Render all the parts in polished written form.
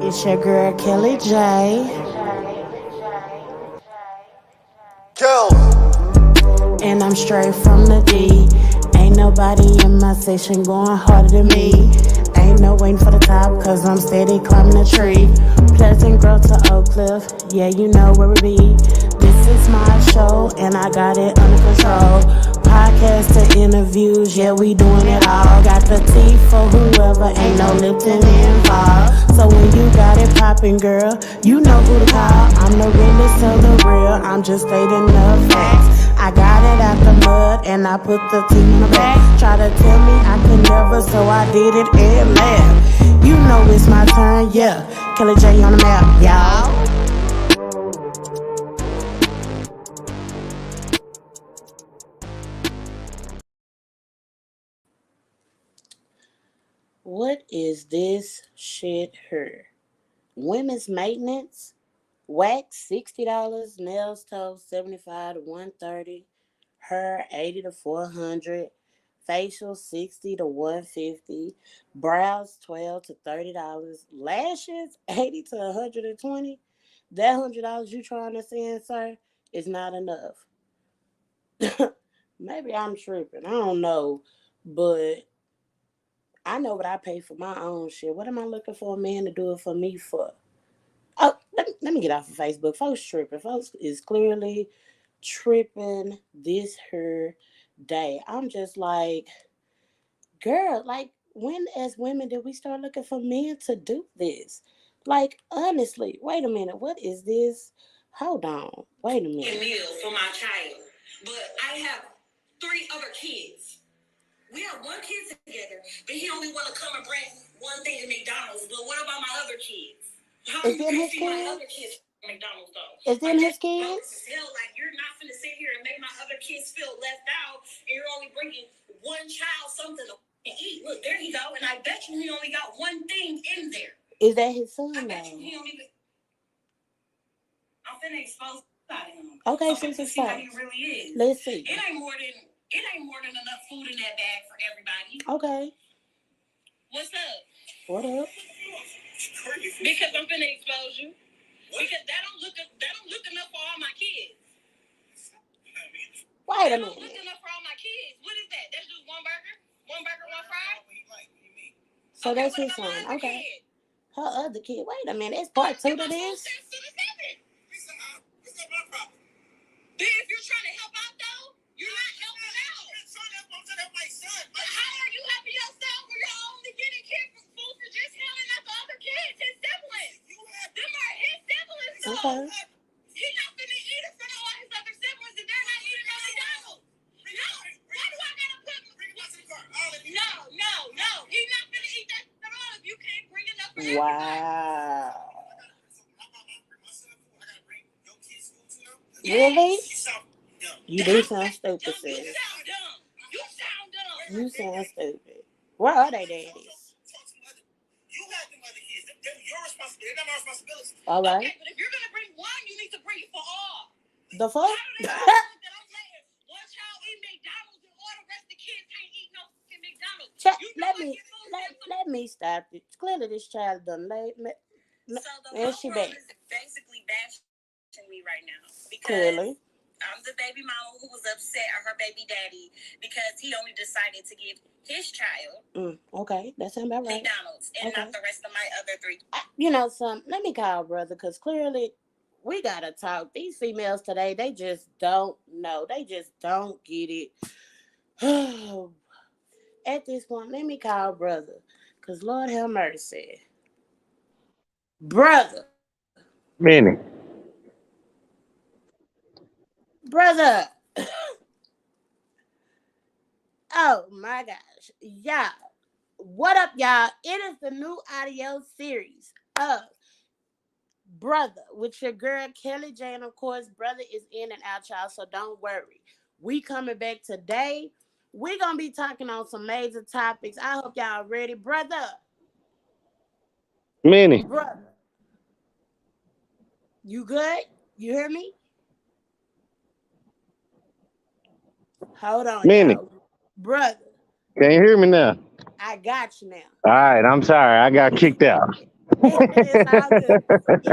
It's your girl Kelly J, Kill. and I'm straight from the D. Ain't nobody in my section going harder than me. Ain't no waiting for the top, cause I'm steady climbing the tree. Pleasant Grove to Oak Cliff, yeah, you know where we be. This is my show, and I got it under control. Podcast to interviews, yeah, we doing it all. Got the tea for whoever, ain't no Lipton involved. So when you got it poppin', girl, you know who to call. I'm the realest of the real, I'm just stating the facts. I got it out the mud and I put the team in the back. Try to tell me I could never, so I did it and laughed. You know it's my turn, yeah. Kelly J on the map, y'all. What is this shit here? Women's maintenance? Wax $60, nails toast 75 to 130, hair 80 to 400, facial 60 to 150, brows 12 to $30, lashes 80 to 120. That $100 you trying to send, sir, is not enough. Maybe I'm tripping. I don't know, but I know what I pay for my own shit. What am I looking for a man to do it for me for? Oh, let me get off of Facebook. Folks tripping. Folks is clearly tripping this her day. I'm just like, girl, like when as women did we start looking for men to do this? Like, honestly, wait a minute. What is this? Hold on. Wait a minute. Meal for my child. But I have three other kids. We have one kid together, but he only want to come and bring one thing to McDonald's. But what about my other kids? How Is do them you his see my kids? other kids from McDonald's though? Is them his Don't kids? feel like you're not finna sit here and make my other kids feel left out, and you're only bringing one child something to eat. Look, there he go, and I bet you he only got one thing in there. Is that his son? I bet you Though? he don't even. I'm finna expose him. Okay, Okay, since to it's see how first. he really is. Let's see. It ain't more than enough food in that bag for everybody. Okay. What's up? What up? Because I'm finna expose you. Because that don't look enough for all my kids. Wait a That don't look minute. enough for all my kids. What is that? That's just one burger? One burger, one fry? So Okay, that's what his about my son. other Okay. kid? Her other kid. Wait a minute. It's part two If to my food this. stamps to the seven. Then if you're trying to help out though, you're not helping out. How are you helping yourself when you're only getting kid for food for just him and not the other kids, his siblings? Them are his siblings though. Okay. He's not finna eat it for all his other siblings and they're not eating at McDonald's. No. Why do I gotta put No. He's not finna eat that at all if you can't bring enough for everybody. Wow. Really? You do sound stupid, You sis. sound dumb. You sound dumb. You sound stupid. Where are they daddies? You got them other kids. They're your responsibility. They're not my responsibility. All right. Okay, but if you're gonna bring one, you need to bring it for all. The fuck? How do they know that I'm letting one child eat McDonald's and all the rest of the kids can't eat no fucking McDonald's? You know Let me stop it. Clearly this child done late. So the And whole she world back. is basically bashing me right now because Clearly. I'm the baby mama who was upset at her baby daddy because he only decided to give his child Okay, that sounds about right. McDonald's and Okay. not the rest of my other three. You know something? Let me call brother because clearly we gotta talk. These females today, they just don't know. They just don't get it. At this point, let me call brother because Lord have mercy. Brother. Many. Brother. Oh my gosh. Y'all. What up, y'all? It is the new audio series of Brother with your girl Kelly J. And of course, brother is in and out, y'all. So don't worry. We coming back today. We're gonna be talking on some major topics. I hope y'all ready. Brother. Many. Brother. You good? You hear me? Hold on, Many. y'all. Brother. Can you hear me now? I got you now. All right. I'm sorry. I got kicked out. It's all good.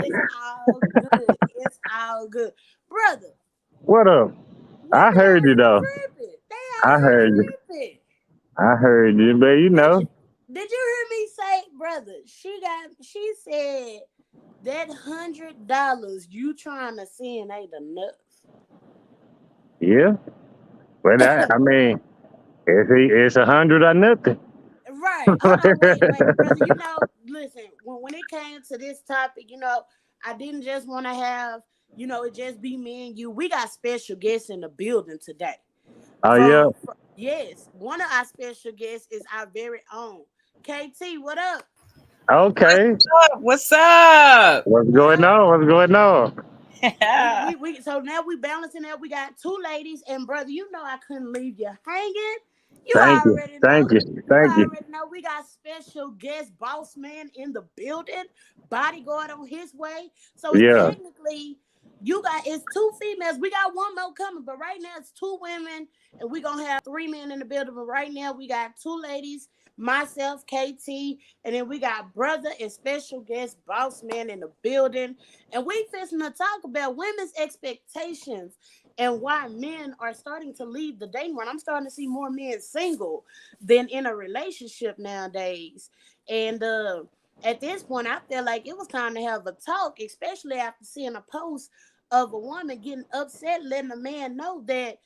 It's all good. It's all good. Brother, What up? I women heard out you here though. tripping. They I out here heard you. tripping. I heard you, but Did you hear me say, brother? She said that $100 you trying to send ain't enough. yeah. But I mean, it's 100 or nothing. Right. Hold on. Wait, brother. Listen. When it came to this topic, I didn't just want to have, it just be me and you. We got special guests in the building today. Oh yeah. Yes, one of our special guests is our very own KT. What up? What's Okay. up? What's up? What's going Well, on? What's going on? we so now we balancing that. We got two ladies, and brother, I couldn't leave you hanging. You Thank you. already know. Thank you. You Thank you. already know. We got special guest boss man in the building, bodyguard on his way. So Yeah. technically, you got it's two females. We got one more coming, but right now it's two women, and we gonna have three men in the building. But right now we got two ladies, myself, KT, and then we got brother and special guest boss man in the building. And we fixing to talk about women's expectations and why men are starting to leave the dating world. I'm starting to see more men single than in a relationship nowadays. And at this point, I feel like it was time to have a talk, especially after seeing a post of a woman getting upset, letting a man know that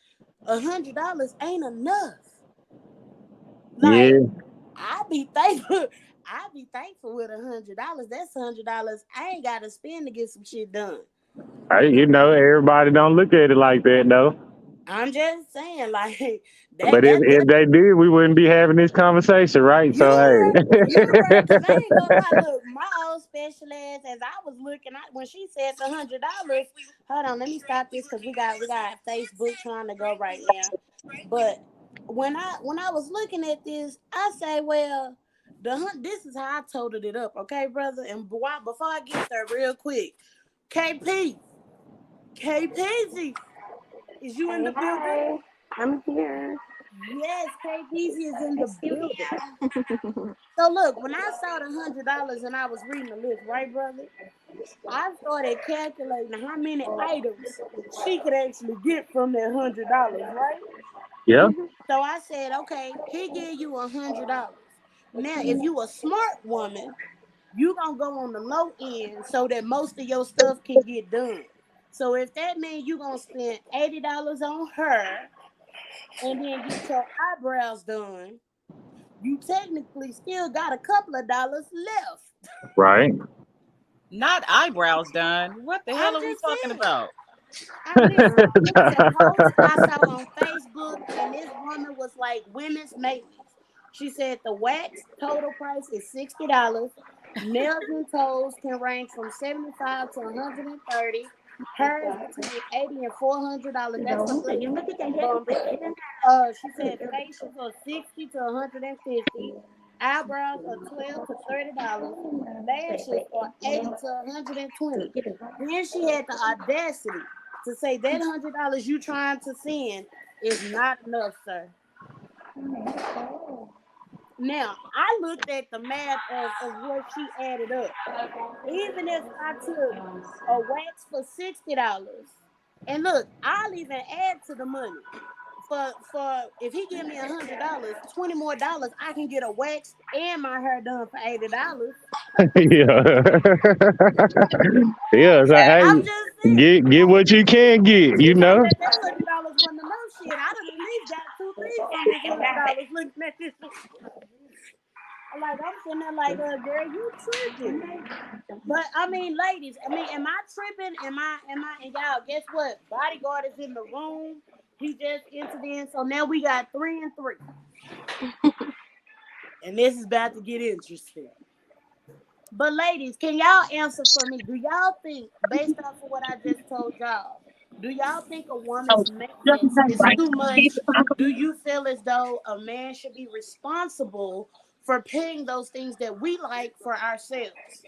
$100 ain't enough. Like, Yeah. I be thankful. I be thankful with $100. That's $100 I ain't got to spend to get some shit done. Everybody don't look at it like that though. I'm just saying, like that. But if, That if they did, we wouldn't be having this conversation, right? you So right. You right. hey. Cause I ain't gonna lie. Look, my old special ass. As I was looking at when she said $100. Hold on, let me stop this because we got Facebook trying to go right now. But when I was looking at this, I say, well, this is how I totaled it up, okay, brother. And before I get there, real quick, KP, KPZ, is you in Hey, the building? hi. I'm here. Yes, KPZ is in Hi, the building. Sylvia. So look, when I saw the $100 and I was reading the list, right, brother, I started calculating how many items she could actually get from that $100, right? Yeah. So I said, okay, he give you $100. Now, if you a smart woman, you gonna go on the low end so that most of your stuff can get done. So if that means you gonna spend $80 on her and then get your eyebrows done, you technically still got a couple of dollars left. Right. Not eyebrows done. What the I'm hell are we just talking saying. about? I listen. It was a post I saw on Facebook, and this woman was like, "Women's maintenance." She said the wax total price is $60. Nails and toes can range from 75 to 130. Hers between 80 and $400. That's for Đúng, tự ugly nhiên mấy cái trang web bum nó shit. dễ đó. She said facials are 60 to 150. Eyebrows are 12 to $30. Lashes are 80 to Thử 120. chứ được không? Then she had the audacity to say that $100 you trying to send is not enough, sir. Now I looked at the math of what she added up. Even if I took a wax for $60, and look, I'll even add to the money. For if he give me $100, $20 more, I can get a wax and my hair done for $80. Yeah. Yeah. So hey, I'm just saying, get like what you can get, she you thought know? that $100 wasn't enough. Shit, I done at least got two things from this $100 looking at this. Like I'm sitting there, like, girl, you tripping. But I mean, ladies, am I tripping? And y'all, guess what? Bodyguard is in the room. He just entered in, so now we got 3 and 3, and this is about to get interesting. But ladies, can y'all answer for me? Do y'all think, based off of what I just told y'all, do y'all think a woman's maintenance is too much? Do you feel as though a man should be responsible for paying those things that we like for ourselves?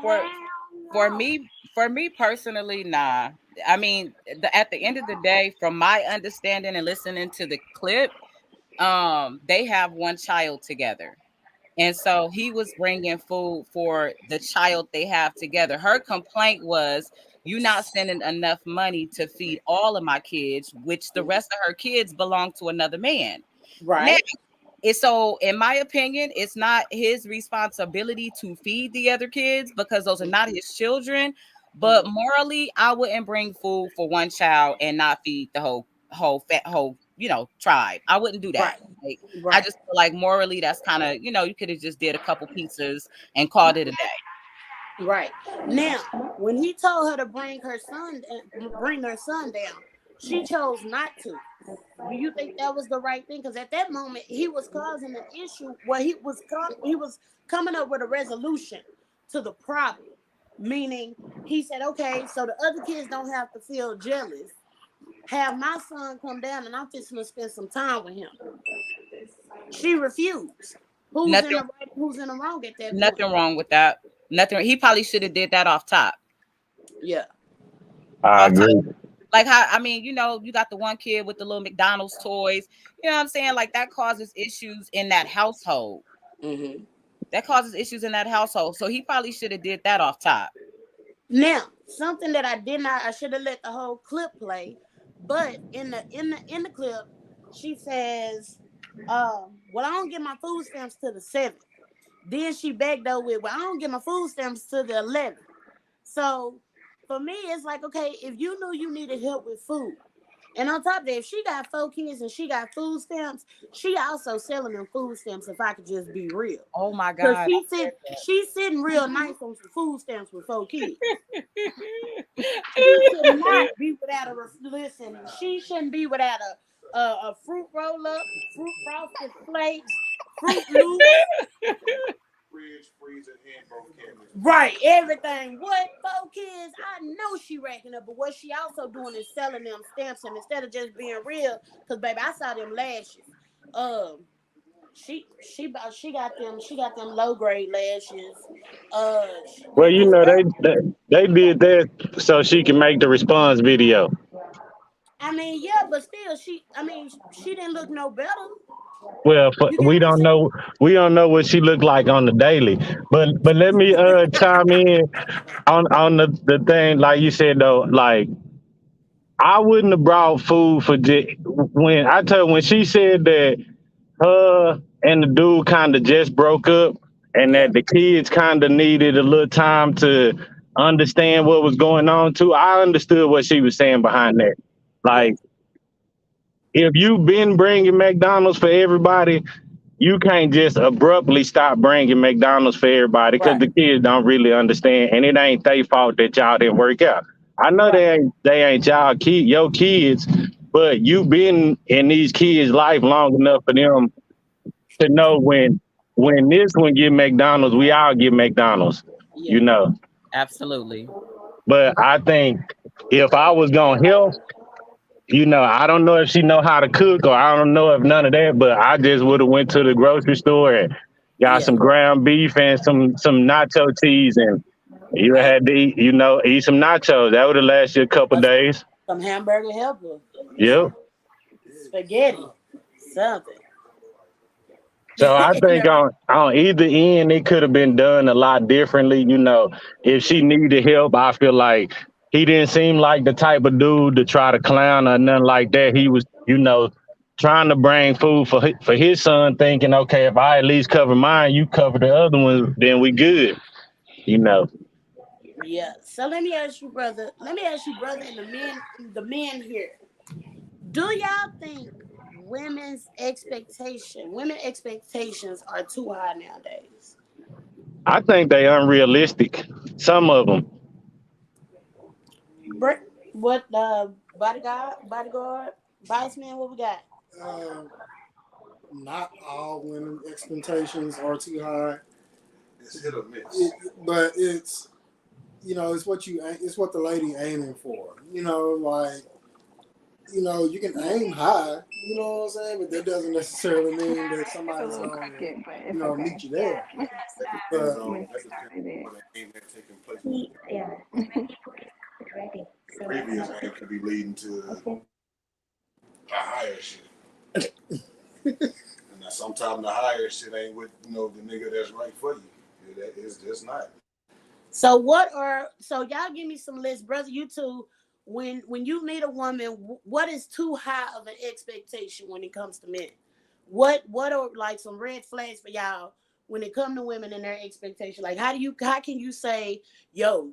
For for No. me, for me personally, nah. I mean, at the end of the day, from my understanding and listening to the clip, they have one child together. And so he was bringing food for the child they have together. Her complaint was, "You not sending enough money to feed all of my kids," which the rest of her kids belong to another man. Now, Right. it's so, in my opinion, it's not his responsibility to feed the other kids because those are not his children. But morally, I wouldn't bring food for one child and not feed the whole tribe. I wouldn't do that. Right. Like, I Right. just feel like morally, that's kind of, you could have just did a couple pizzas and called it a day. Right. Now, when he told her to bring her son down, she chose not to. Do you think that was the right thing? Because at that moment, he was causing an issue where he was coming up with a resolution to the problem. Meaning, he said, "Okay, so the other kids don't have to feel jealous. Have my son come down, and I'm just gonna spend some time with him." She refused. Who's in Nothing, the right? Who's in the wrong at that point? nothing wrong with that. Nothing. He probably should have did that off top. Yeah. I Off top. agree. Like, how, I mean, you got the one kid with the little McDonald's toys. You know what I'm saying? Like, that causes issues in that household. Mm-hmm. That causes issues in that household. So he probably should have did that off top. Now, something that I did not, I should have let the whole clip play, but in the clip, she says, "Well, I don't get my food stamps to the 7th." Then she backed up with, "Well, I don't get my food stamps to the 11th." So for me, it's like, okay, if you knew you needed help with food, and on top of that, if she got 4 kids and she got food stamps, she also selling them food stamps. If I could just be real. Oh my Cause God. she's sitting real nice on some food stamps with 4 kids. She should not be without listen. She shouldn't be without a fruit roll up, fruit frosted flakes, Fruit Loops. Fridge, freezer, and both cabinets. Right, everything. What 4 kids? I know she racking up, but what she also doing is selling them stamps, and instead of just being real, cause baby, I saw them lashes. She got them low grade lashes. Well, It was they did that so she can make the response video. I mean, yeah, but still, she didn't look no better. Well, You get what I'm saying? we don't know what she looked like on the daily. But let me chime in on the thing like you said though. Like I wouldn't have brought food for when she said that her and the dude kind of just broke up and Yeah, that the kids kind of needed a little time to understand what was going on too. I understood what she was saying behind that. yeah, Like if you've been bringing McDonald's for everybody, you can't just abruptly stop bringing McDonald's for everybody because right, the kids don't really understand, and it ain't their fault that y'all didn't work out. I know right, they ain't your kids, but you've been in these kids' life long enough for them to know when this one get McDonald's, we all get McDonald's, yeah, you know. Absolutely. But I think if I was gonna help, I don't know if she know how to cook or I don't know if none of that, but I just would have went to the grocery store and got yeah. some ground beef and some nacho cheese and you Hey, had to eat some nachos. That would have lasted a couple that's days. some hamburger helper, Yep. spaghetti, something. So I You think know? on either end, it could have been done a lot differently. If Yeah, she needed help, I feel like he didn't seem like the type of dude to try to clown or nothing like that. He was, trying to bring food for his son, thinking, okay, if I at least cover mine, you cover the other one, then we good. You know. yeah. So let me ask you, brother. Let me ask you, brother, and the men here. Do y'all think women expectations are too high nowadays? I think they unrealistic. Some of them. What bodyguard, vice man? What we got? Uh, Not all women expectations are too high. It's hit or miss. But it's what the lady aiming for. You can aim high, you know what I'm saying? But that doesn't necessarily mean that somebody's going to, meet you there. But that depends on the aim that's taking place. Previous aim could be leading to a higher shit. And that's sometimes sometimes the higher shit ain't with the nigga that's right for you. That is just not. So so y'all give me some lists, brother. You two, when you meet a woman, what is too high of an expectation when it comes to men? What are like some red flags for y'all when it comes to women and their expectation? Like how can you say, yo,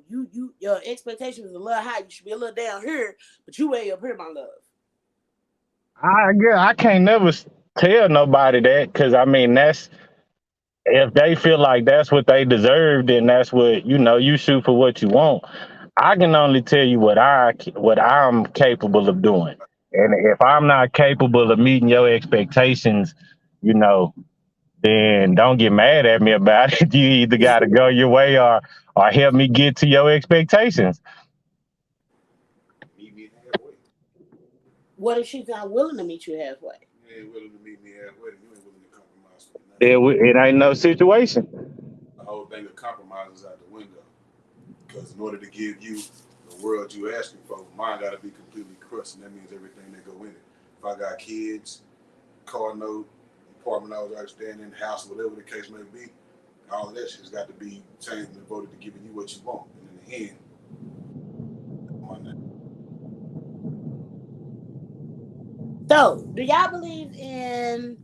your expectation is a little high, you should be a little down here, but you way up here, my love. I can't never tell nobody that because I mean that's if they feel like that's what they deserve, then that's what you shoot for what you want. I can only tell you what I'm capable of doing, and if I'm not capable of meeting your expectations, you know, then don't get mad at me about it. You either got to go your way or help me get to your expectations. Meet me halfway. What if she's not willing to meet you halfway? You ain't willing to meet me halfway. You ain't willing to compromise for nothing. It ain't no situation. The whole thing of compromise is out the window. Because in order to give you the world you asking for, mine got to be completely crushed, and that means everything that go in it. If I got kids, car note, apartment I was outstanding, house, whatever the case may be, all of that shit's got to be changed and devoted to giving you what you want. And in the end, So, do y'all believe in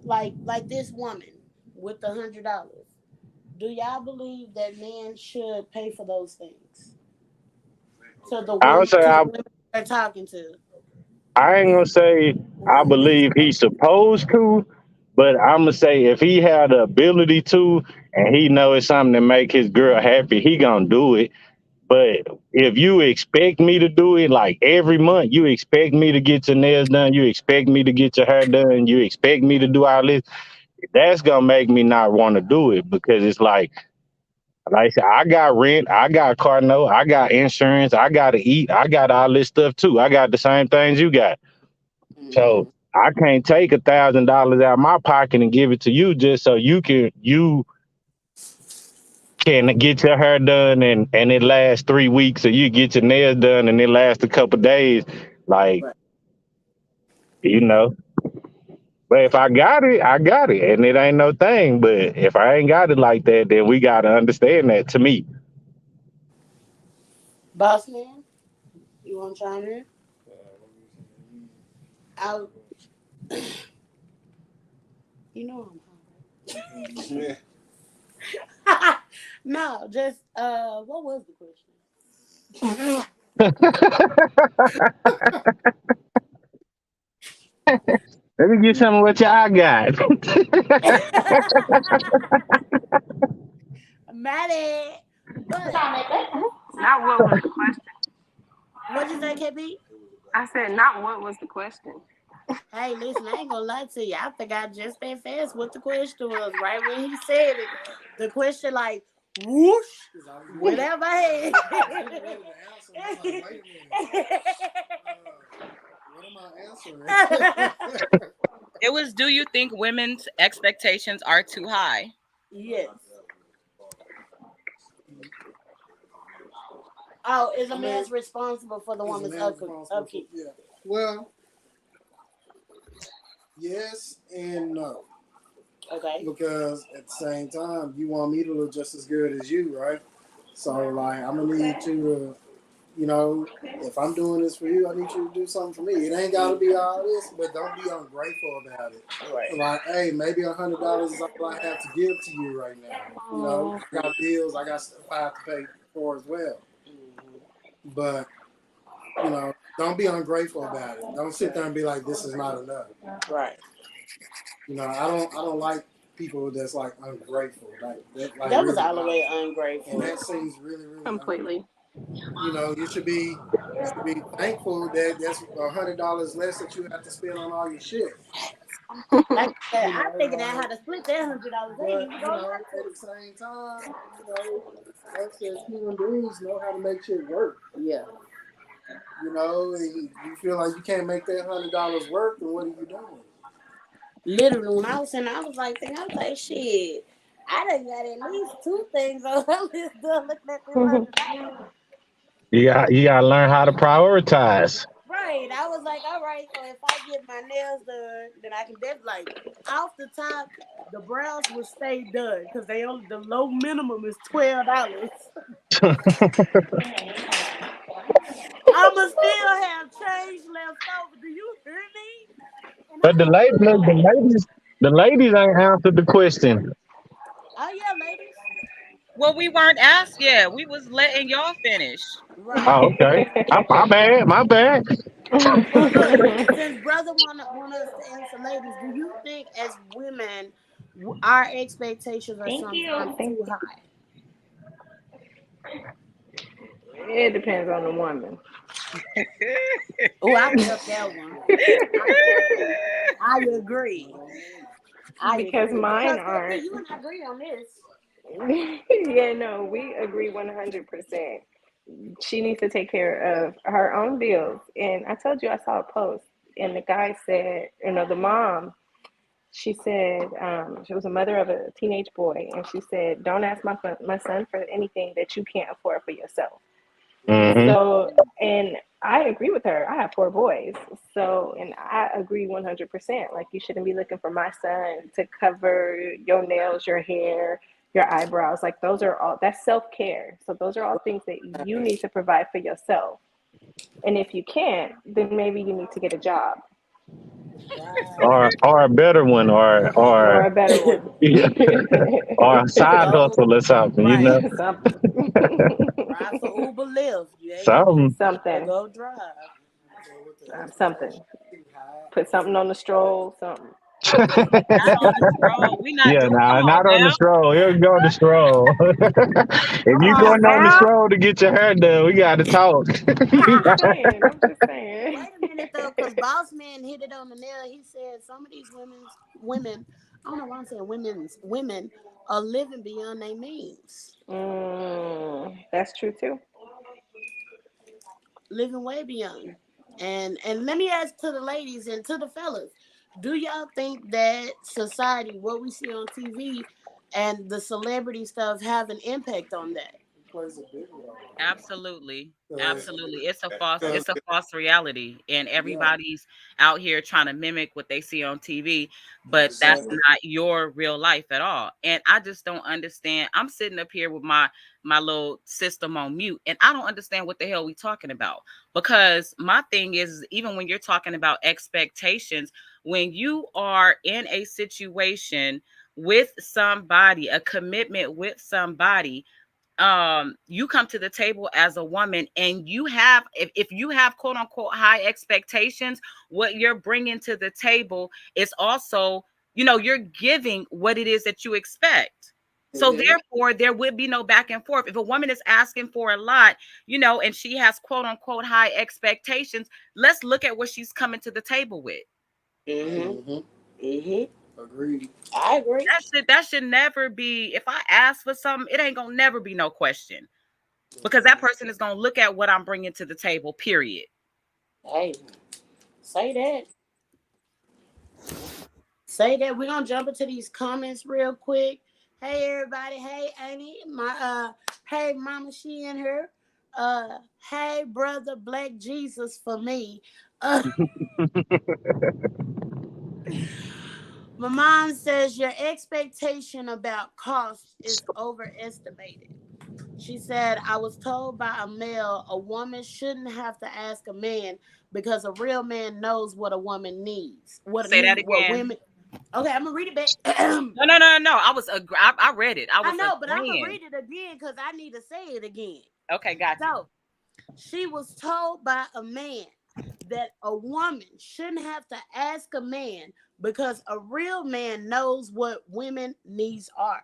like this woman with $100? Do y'all believe that men should pay for those things to the I would woman say they're talking to? I ain't gonna say I believe he's supposed to, but I'm gonna say if he had the ability to, and he know it's something to make his girl happy, he gonna do it. But if you expect me to do it like every month, you expect me to get your nails done, you expect me to get your hair done, you expect me to do all this, that's gonna make me not want to do it because it's like I said, I got rent, I got car note, I got insurance, I gotta eat, I got all this stuff too. I got the same things you got. So Mm-hmm. I can't take $1,000 out of my pocket and give it to you just so you can get your hair done and it lasts 3 weeks, or you get your nails done and it lasts a couple days. Like, Right. you know. But if I got it, I got it. And it ain't no thing. But if I ain't got it like that, then we gotta understand that to me. Boss man, you want to chime in? I'll, you know I'm yeah. hungry. No, just what was the question? Let me get some of what y'all got. Maddie, but Not what was the question. what'd you say, KP? I said not what was the question. Hey, listen, I ain't gonna lie to you. I forgot just that fast what the question was. Right when he said it, the question like whoosh went out my head. What am I answering? It was, do you think women's expectations are too high? Yes. Oh, is a man's responsible for the woman's upkeep? Yeah. Well, yes and no. Okay. Because at the same time, you want me to look just as good as you, right? So, like, I'm gonna need you to, if I'm doing this for you, I need you to do something for me. It ain't gotta be all this, but don't be ungrateful about it. Right. Like, hey, maybe $100 is all I have to give to you right now. I got bills, I got stuff I have to pay for as well. But don't be ungrateful about it. Don't sit there and be like, this is not enough. Right. I don't like people that's like ungrateful. Like That was really all the way and ungrateful. that seems really, really Completely. You should be thankful that that's $100 less that you have to spend on all your shit. Like I said, I figured out how to split that $100. But at the same time, us as human beings know how to make shit work. Yeah. And you feel like you can't make that $100 work, then what are you doing? Literally, when I was in, I was like, shit. I done got at least two things on the list done looking at this $100. You gotta learn how to prioritize. Right. right. I was like, all right. So if I get my nails done, then I can definitely like off the top. The brows will stay done because they only the low minimum is $12. I'ma still have change left over. Do you hear me? And But the I lady, look, ain't playing. the ladies ain't answered the question. Oh yeah, ladies. Well, we weren't asked yet. We was letting y'all finish. Right. Oh, okay. My bad. My bad. But look, since brother want us to answer, ladies, do you think as women, our expectations are Thank you. sometimes Thank too you. high? It depends on the woman. Oh, I felt that one. I agree. I agree. I Because agree. mine Because look, aren't. you and I agree on this. Yeah, no, we agree 100%. She needs to take care of her own bills. And I told you I saw a post, and the guy said, the mom, she said, she was a mother of a teenage boy, and she said, "Don't ask my son for anything that you can't afford for yourself." Hmm. So, and I agree with her. I have four boys. So, and I agree 100%. Like, you shouldn't be looking for my son to cover your nails, your hair, your eyebrows. Like, those are all, that's self care. So, those are all things that you need to provide for yourself. And if you can't, then maybe you need to get a job Right. Or a better one, or or a better one. yeah, or a side Go hustle or something. You right. know, Something. Ride for Uber Lyft. You ain't gonna do something. to Something. go drive. Something. Put something on the stroll, something. Not on the stroll. We not Yeah, doing. nah, Come on not on the now. stroll. Here we go on the stroll. If you Uh-uh. going on the Now, stroll to get your hair done, we got to talk. I'm just saying. I'm just saying. Wait a minute though, because Boss Man hit it on the nail. He said some of these women, I don't know why I'm saying women are living beyond their means, That's true too. living way beyond. And let me ask to the ladies and to the fellas, do y'all think that society, what we see on TV, and the celebrity stuff have an impact on that? Absolutely. Cause, Absolutely. It's cause a false reality. And everybody's out here trying to mimic what they see on TV, but that's not your real life at all. And I just don't understand. I'm sitting up here with my little system on mute, and I don't understand what the hell we talking about. Because my thing is, even when you're talking about expectations, when you are in a situation with somebody, a commitment with somebody, you come to the table as a woman and you have, if you have quote unquote high expectations, what you're bringing to the table is also, you're giving what it is that you expect. So therefore there would be no back and forth. If a woman is asking for a lot, and she has quote unquote high expectations, let's look at what she's coming to the table with. Mm-hmm. Mm-hmm. Agreed. I agree. That should never be, if I ask for something, it ain't gonna never be no question, because that person is going to look at what I'm bringing to the table, period. Hey, say that. Say that. We're gonna jump into these comments real quick. Hey everybody. Hey Annie. Hey Mama, she in her. Hey brother Black Jesus for me. Uh my mom says your expectation about cost is overestimated. She said, I was told by a male a woman shouldn't have to ask a man because a real man knows what a woman needs. Say that What again. women. Okay, I'm gonna read it back. No, no, no, no. I read it. I I was know, but I'm gonna agreeing. read it again because I need to say it again. Okay, got you. So she was told by a man that a woman shouldn't have to ask a man because a real man knows what women needs are.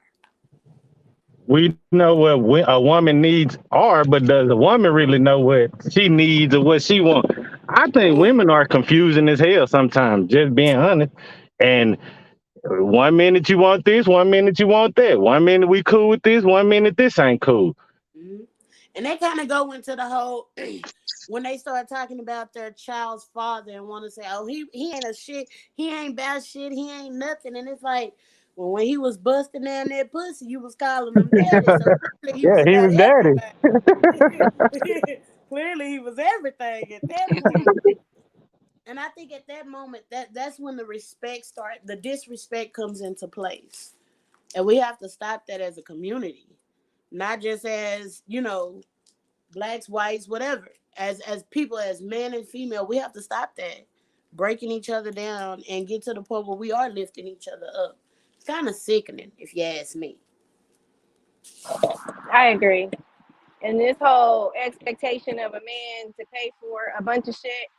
We know what a woman needs are, but does a woman really know what she needs or what she wants? I think Ooh. women are confusing as hell sometimes, just being honest. And one minute you want this, one minute you want that. One minute we cool with this, one minute this ain't cool. Mhm. And they kind of go into the whole when they start talking about their child's father and want to say, "Oh, he ain't a shit, he ain't about shit, he ain't nothing," and it's like, well, when he was busting down that pussy, you was calling him daddy, so clearly he Yeah, was he about was daddy. everything. Clearly he was everything at that point. And I think at that moment that's when the disrespect comes into place. And we have to stop that as a community. Not just as, blacks, whites, whatever. As people, as man and female, we have to stop that. Breaking each other down and get to the point where we are lifting each other up. It's kind of sickening, if you ask me. I agree. And this whole expectation of a man to pay for a bunch of shit,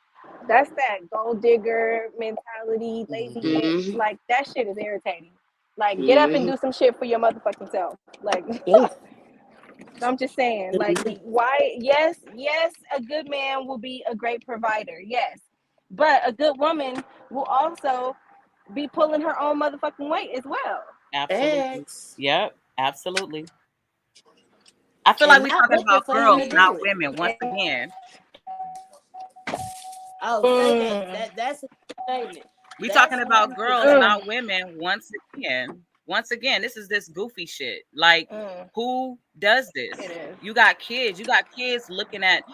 that's that gold digger mentality, lazy bitch. Mm-hmm. Like that shit is irritating. Like get up and Mm-hmm. do some shit for your motherfucking self. Like Yeah. I'm just saying, like why yes, a good man will be a great provider. Yes. But a good woman will also be pulling her own motherfucking weight as well. Absolutely. Eggs. Yep. Absolutely. I feel like And we're not talking looking about for him girls, to not do it. women. Once again, Oh, say that. Mm, That's a statement. we That's talking a about hundred girls, percent. mm, not women. Once again, this is this goofy shit. Like, mm. who does It this? is. You got kids. You got kids looking at,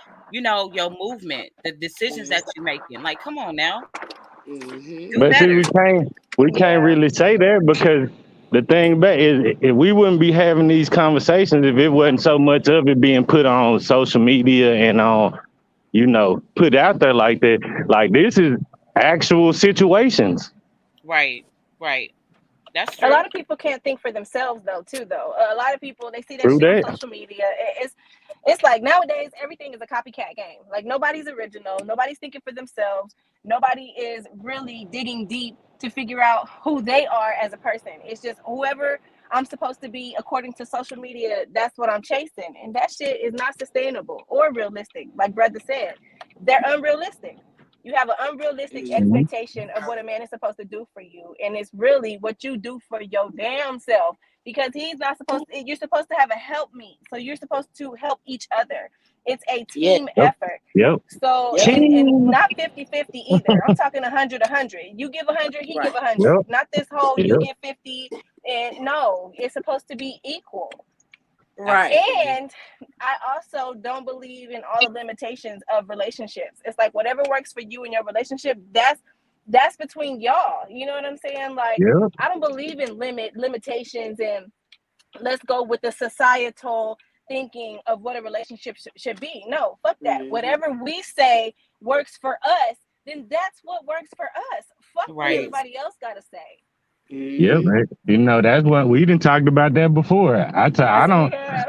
your movement, the decisions that Mm-hmm. you're making. Like, come on now, do But see, better. we can't Yeah. really say that because the thing about is if we wouldn't be having these conversations if it wasn't so much of it being put on social media and on put out there like that. Like this is actual situations. Right. Right. That's A true. lot of people can't think for themselves though, too though. A lot of people they see that Through shit on that. social media. It's like nowadays everything is a copycat game. Like nobody's original, nobody's thinking for themselves. Nobody is really digging deep to figure out who they are as a person. It's just whoever I'm supposed to be according to social media, that's what I'm chasing. And that shit is not sustainable or realistic. Like brother said, they're unrealistic. You have an unrealistic Mm-hmm. expectation of what a man is supposed to do for you, and it's really what you do for your damn self. Because he's not supposed to, you're supposed to have a help me. So you're supposed to help each other. It's a Yeah. team Yep. effort. Yep. So, Yep. and Ching. not 50-50 either. I'm talking 100-100. You give 100, he give Right. 100. Yep. Not this whole you Yep. give 50. And no, it's supposed to be equal. Right. Absolutely. And I also don't believe in all the limitations of relationships. It's like whatever works for you in your relationship, that's between y'all. You know what I'm saying? Like Yep. I don't believe in limitations and let's go with the societal thinking of what a relationship should be. No, fuck that. Mm-hmm. Whatever we say works for us, then that's what works for us. Fuck what Right. Yes. everybody else got to say. Yep. Mm-hmm. Right. That's what we didn't talked about that before. I Yes, we don't. have.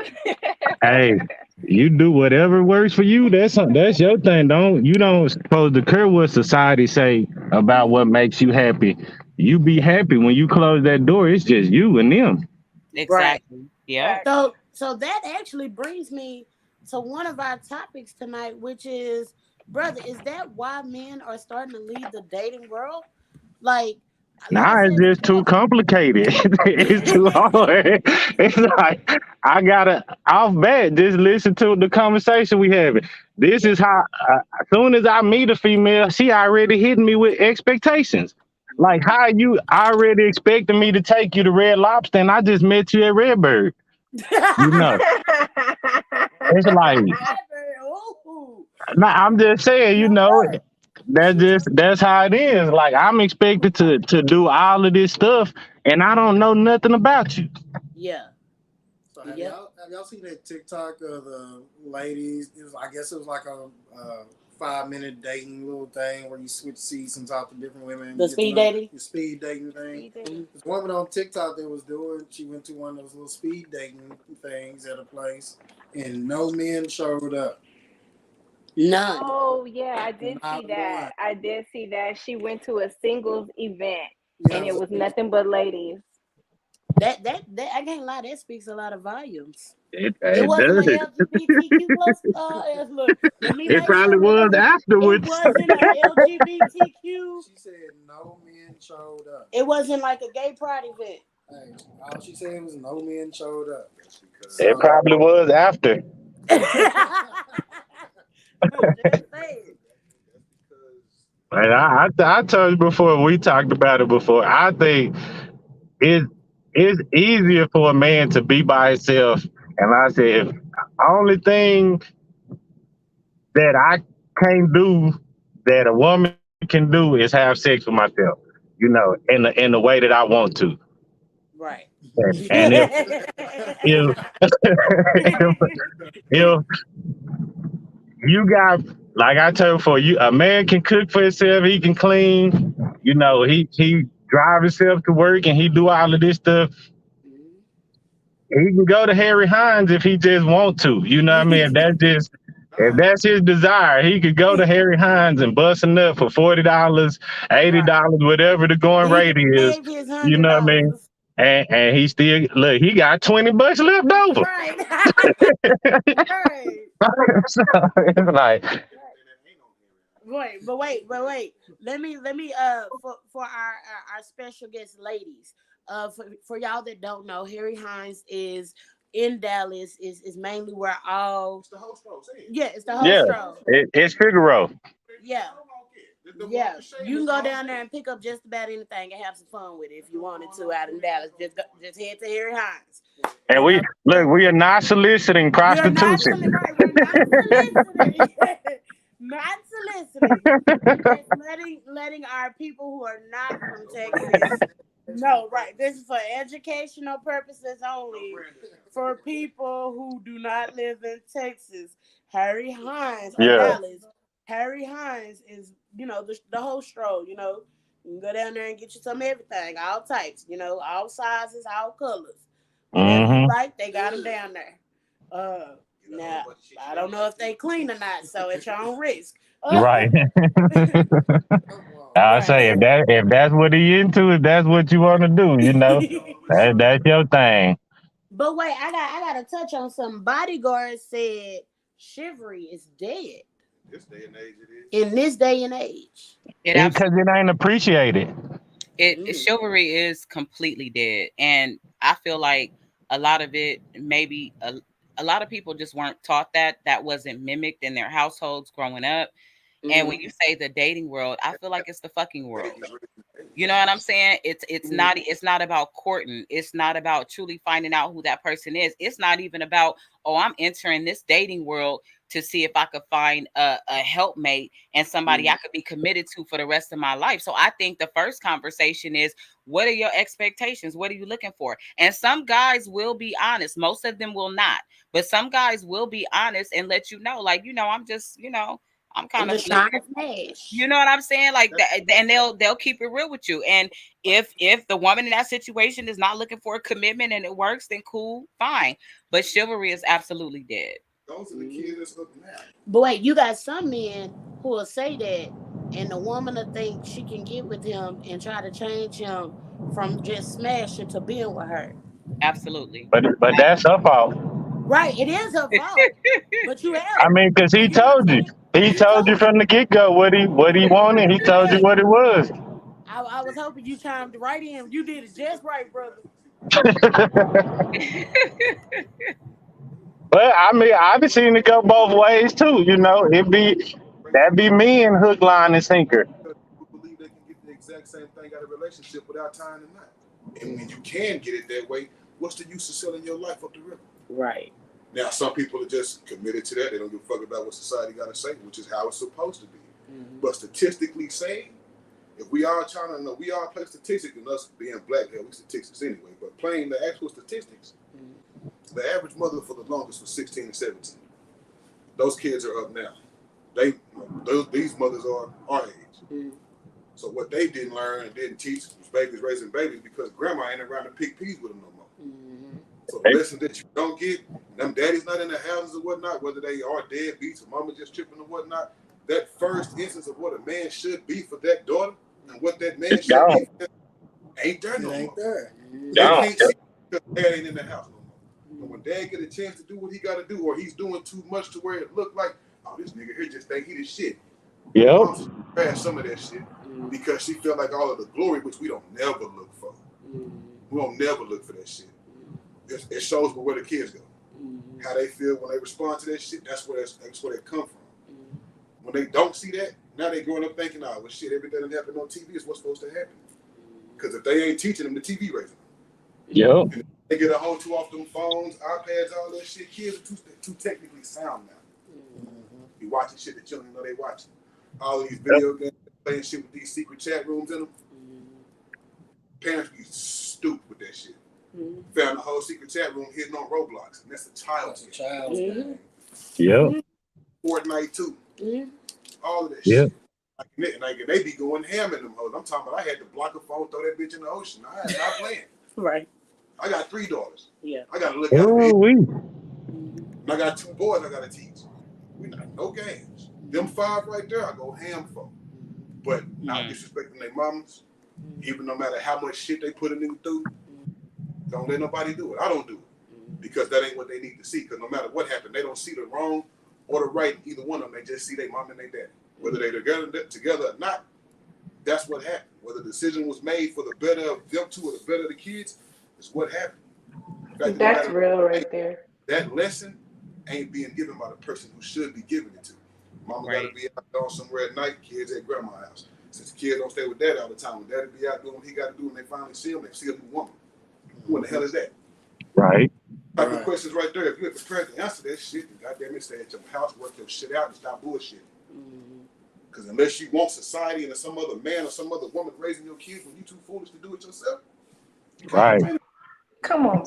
Hey, you do whatever works for you. That's your thing. You don't supposed to care what society say about what makes you happy. You be happy when you close that door. It's just you and them. Right. Exactly. Yep. Facts. So that actually brings me to one of our topics tonight, which is, brother, is that why men are starting to leave the dating world? Like, like I Nah, it's said just too before. complicated. It's too hard. It's like I gotta off bat just listen to the conversation we having. This Yeah. is how. As soon as I meet a female, she already hitting me with expectations. Like how you already expecting me to take you to Red Lobster, and I just met you at Redbird. You know, it's like, Ooh. nah, I'm just saying. You You know know, what? that's how it is. Like I'm expected to do all of this stuff, and I don't know nothing about you. Yeah. So Yep. have y'all seen that TikTok of the ladies? I guess it was like a 5 minute dating little thing where you switch seats and talk to different women. And The get to speed know dating. your speed dating thing. Speed dating. This woman on TikTok that was doing. She went to one of those little speed dating things at a place, and no men showed up. None. Oh yeah, I did see Not that. one. I did see that. She went to a singles event Yeah, and it it was was nothing but ladies. That I can't lie. That speaks a lot of volumes. It It wasn't does. an LGBTQ plus. Look, let me It make probably sure it was wasn't. It afterwards. wasn't a LGBTQ. she said no men showed up. It wasn't like a gay pride event. Hey, all she said was no men showed up. It So probably was after. I'm just saying. And I told you before we talked about it before. I think it it's easier for a man to be by himself. And like I said, if only thing that I can't do that a woman can do is have sex with myself, in the way that I want to. Right. And if if you got, like I told before, a man can cook for himself, he can clean, he drive himself to work and he do all of this stuff. He can go to Harry Hines if he just want to. You know what I mean? If that's his desire, he could go to Harry Hines and bust a nut for $40, Right. $80, whatever the going He rate is. gave his You know what I mean? $100. And he still look. He got $20 left over. Right. Right. So it's like, Wait. Let me for our special guest ladies. For y'all that don't know, Harry Hines is in Dallas, is mainly where all It's the whole stroke. Say it. yeah, it's the whole yeah, stroll. it's Figaro. Yeah. Yeah, you can go down there and pick up just about anything and have some fun with it if you wanted to out in Dallas. Just head to Harry Hines. And we are not soliciting We're not prostitution. right. We're not soliciting. Not soliciting. Just letting our people who are not from Texas know. Right. This is for educational purposes only. For people who do not live in Texas, Harry Hines or Yeah. Dallas. Harry Hines is, the whole stroll, You can go down there and get you some everything, all types, all sizes, all colors. Whatever you like, they got them down there. Now, I don't know if they clean or not, so it's your own risk. Right. I say Right. if that's what he into, if that's what you want to do, that's your thing. But wait, I gotta touch on something. Bodyguard said chivalry is dead This day and age, it is. in this day and age. Because it ain't appreciated. Chivalry is completely dead, and I feel like a lot of it, maybe a lot of people just weren't taught that wasn't mimicked in their households growing up. And when you say the dating world, I feel like it's the fucking world. You know what I'm saying? It's not about courting. It's not about truly finding out who that person is. It's not even about, I'm entering this dating world to see if I could find a helpmate and somebody I could be committed to for the rest of my life. So I think the first conversation is, what are your expectations? What are you looking for? And some guys will be honest. Most of them will not. But some guys will be honest and let you know, like, I'm just, I'm kind of smash. You know what I'm saying? Like that, and they'll keep it real with you. And if the woman in that situation is not looking for a commitment and it works, then cool, fine. But chivalry is absolutely dead. Those are the kids that's looking at. But wait, you got some men who will say that, and the woman will think she can get with him and try to change him from just smashing to being with her. Absolutely. But that's her fault. Right, it is her fault. But you have. I mean, because he told you. He told you from the get-go what he wanted. He told you what it was. I was hoping you chimed right in. You did it just right, brother. But I mean, I've seen it go both ways too. That be me in hook, line, and sinker. People believe they can get the exact same thing out of a relationship without tying a knot. And when you can get it that way, what's the use of selling your life up the river? Right. Now, some people are just committed to that. They don't give a fuck about what society got to say, which is how it's supposed to be. But statistically saying, if we all trying to know, we all play statistics, and us being black, hell, we statistics anyway. But playing the actual statistics, the average mother for the longest was 16 and 17. Those kids are up now. These mothers are our age. So what they didn't learn and didn't teach was babies raising babies because grandma ain't around to pick peas with them no more. So the lesson that you don't get, them daddies not in the houses or whatnot, whether they are deadbeats or mama just tripping or whatnot, that first instance of what a man should be for that daughter and what that man should be for that, ain't there no more. Ain't there. They can't see because dad ain't in the house no more. And when dad get a chance to do what he got to do, or he's doing too much to where it look like, oh, this nigga here just think he the shit. Yep. Mom's passed some of that shit because she felt like all of the glory, which we don't never look for. We don't never look for that shit. It shows where the kids go. How they feel when they respond to that shit, that's where they come from. When they don't see that, now they growing up thinking, oh, well, shit, everything that happened on TV is what's supposed to happen. Because if they ain't teaching them, the TV raising them. Yep. And they get a hold too off them phones, iPads, all that shit. Kids are too technically sound now. You watching shit that you don't even know they watching. All these video games, playing shit with these secret chat rooms in them. Parents be stupid with that shit. Found the whole secret chat room hidden on Roblox, and that's a child's game. Yeah. Fortnite too. All of that Yeah. shit. Like they be going ham in them hoes. I'm talking about I had to block a phone, throw that bitch in the ocean. I am not playing. Right. I got 3 daughters. Yeah. I gotta look out for Oh, it. we. And I got 2 boys I gotta teach. We not no games. Them 5 right there, I go ham for. But not disrespecting their mamas. Even no matter how much shit they put a nigga through, don't let nobody do it. I don't do it. Because that ain't what they need to see. Because no matter what happened, they don't see the wrong or the right in either one of them. They just see their mom and their daddy. Whether they're together or not, that's what happened. Whether the decision was made for the better of them two or the better of the kids, is what happened. In fact, That's real right there. That lesson ain't being given by the person who should be giving it to. Mama gotta be out there somewhere at night, kids at grandma's house. Since the kids don't stay with dad all the time, when daddy be out doing what he gotta do, and they finally see him, they see a new woman. Who in the hell is that? Right. Type of questions right there. If you're prepared to answer that shit, then goddamn it, stay at your house, work your shit out, and stop bullshitting. Because unless you want society and some other man or some other woman raising your kids when you too foolish to do it yourself, Right. Come on,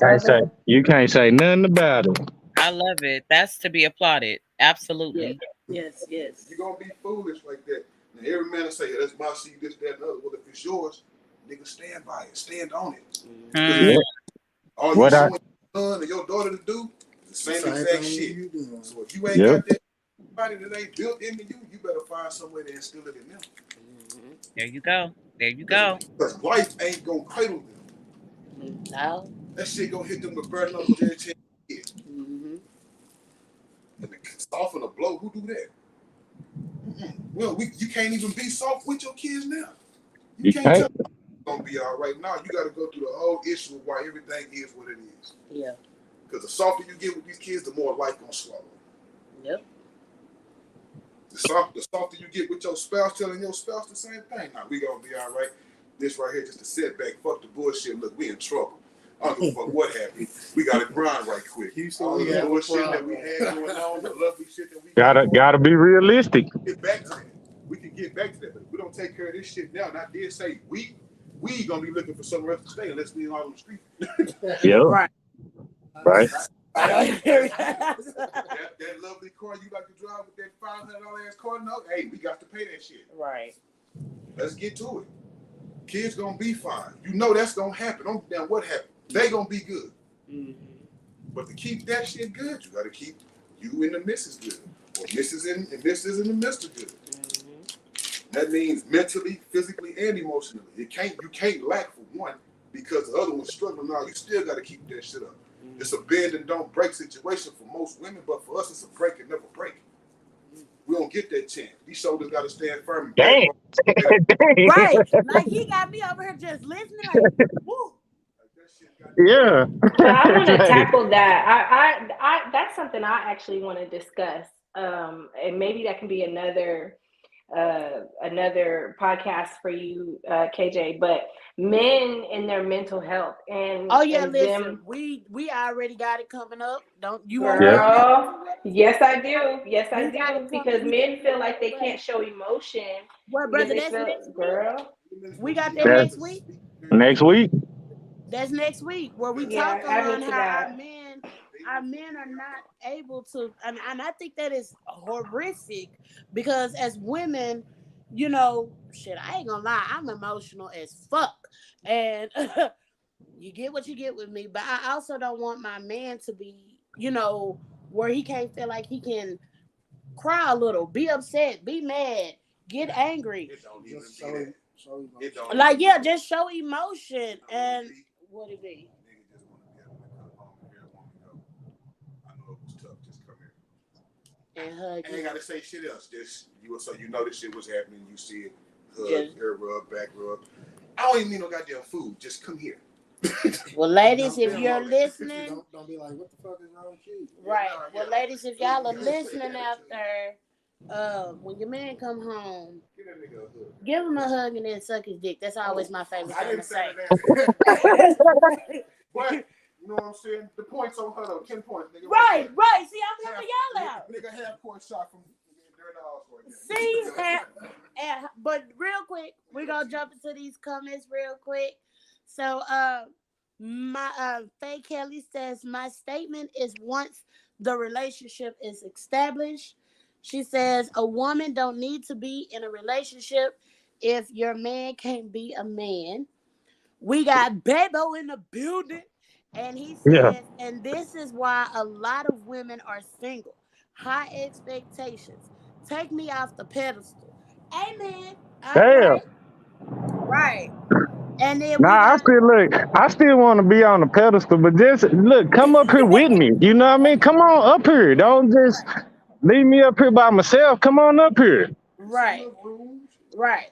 You can't say nothing about it. I love it. That's to be applauded. Absolutely. Yes. you're going to be foolish like that. Now, every man will say, yeah, that's my seed, this, that, and the other. Well, if it's yours, nigga, stand by it. Stand on it. Yeah. All you showing your son or your daughter to do is the same exact shit. So if you ain't got that, somebody that ain't built into you, you better find some way to instill it in them. There you go. There you go. Because life ain't going to cradle them. No. That shit going to hit them with burning on their chin. And to soften a blow, who do that? Well, you can't even be soft with your kids now. You can't tell them it's going to be all right now. You got to go through the whole issue of why everything is what it is. Yeah. Because the softer you get with these kids, the more life going to swallow. Yep. The softer you get with your spouse, telling your spouse the same thing. Now, we going to be all right. This right here just a setback. Fuck the bullshit. Look, we in trouble. I don't give a fuck what happened. We got to grind right quick. All the bullshit that we had going on, the lovely shit that we gotta be realistic. Get back to that. We can get back to that. But if we don't take care of this shit now, and I did say we gonna be looking for somewhere else to stay unless we out on the street. Yeah. Right. That lovely car you like to drive with that $500 ass car note, hey, we got to pay that shit. Right. Let's get to it. Kids gonna be fine. You know that's gonna happen. Don't damn what happened. They gonna be good. But to keep that shit good, you gotta keep you and the missus good. Or Mrs. and Mrs. and the Mr. good. That means mentally, physically, and emotionally. You can't lack for one because the other one's struggling now. You still gotta keep that shit up. It's a bend and don't break situation for most women, but for us it's a break and never break. We don't get that chance. These shoulders gotta stand firm. Dang. Right. Like he got me over here just listening like, woo. Yeah. I want to tackle that. I that's something I actually want to discuss. And maybe that can be another podcast for you, KJ. But men and their mental health and listen, them, we already got it coming up. Don't you girl? want Yes, I do. Yes, I do. Because men feel like they can't show emotion. Well, brother, that's next week. Girl. We got that next week. Next week. That's next week where we talk on how our men are not able to, and I think that is horrific because as women, you know, shit, I ain't gonna lie, I'm emotional as fuck, and you get what you get with me, but I also don't want my man to be, you know, where he can't feel like he can cry a little, be upset, be mad, get angry. Like, yeah, just show emotion. And what it be? And hug. I ain't gotta say shit else. Just you know this shit was happening. You see it, hug, hair rub, back rub. I don't even need no goddamn food. Just come here. Well, ladies, if you're listening, don't be like, what the fuck is wrong with you? Right. Well, ladies, if y'all are listening out there, when your man come home, give him a hug and then suck his dick. That's always my favorite thing to say. But you know what I'm saying? The points on her though, 10 points, nigga. Right. See, I'm helping y'all out. Nigga, half court shot from Dirty House. See, but real quick, we're gonna jump into these comments real quick. So my Faye Kelly says my statement is once the relationship is established. She says a woman don't need to be in a relationship if your man can't be a man. We got Bebo in the building, and he Yeah. says, and this is why a lot of women are single. High expectations. Take me off the pedestal. Amen. All Damn. right. Right. And then we Nah, I got still look. I still want to be on the pedestal, but just look, come up here with me. You know what I mean? Come on up here. Don't just leave me up here by myself. Come on up here. right. Right.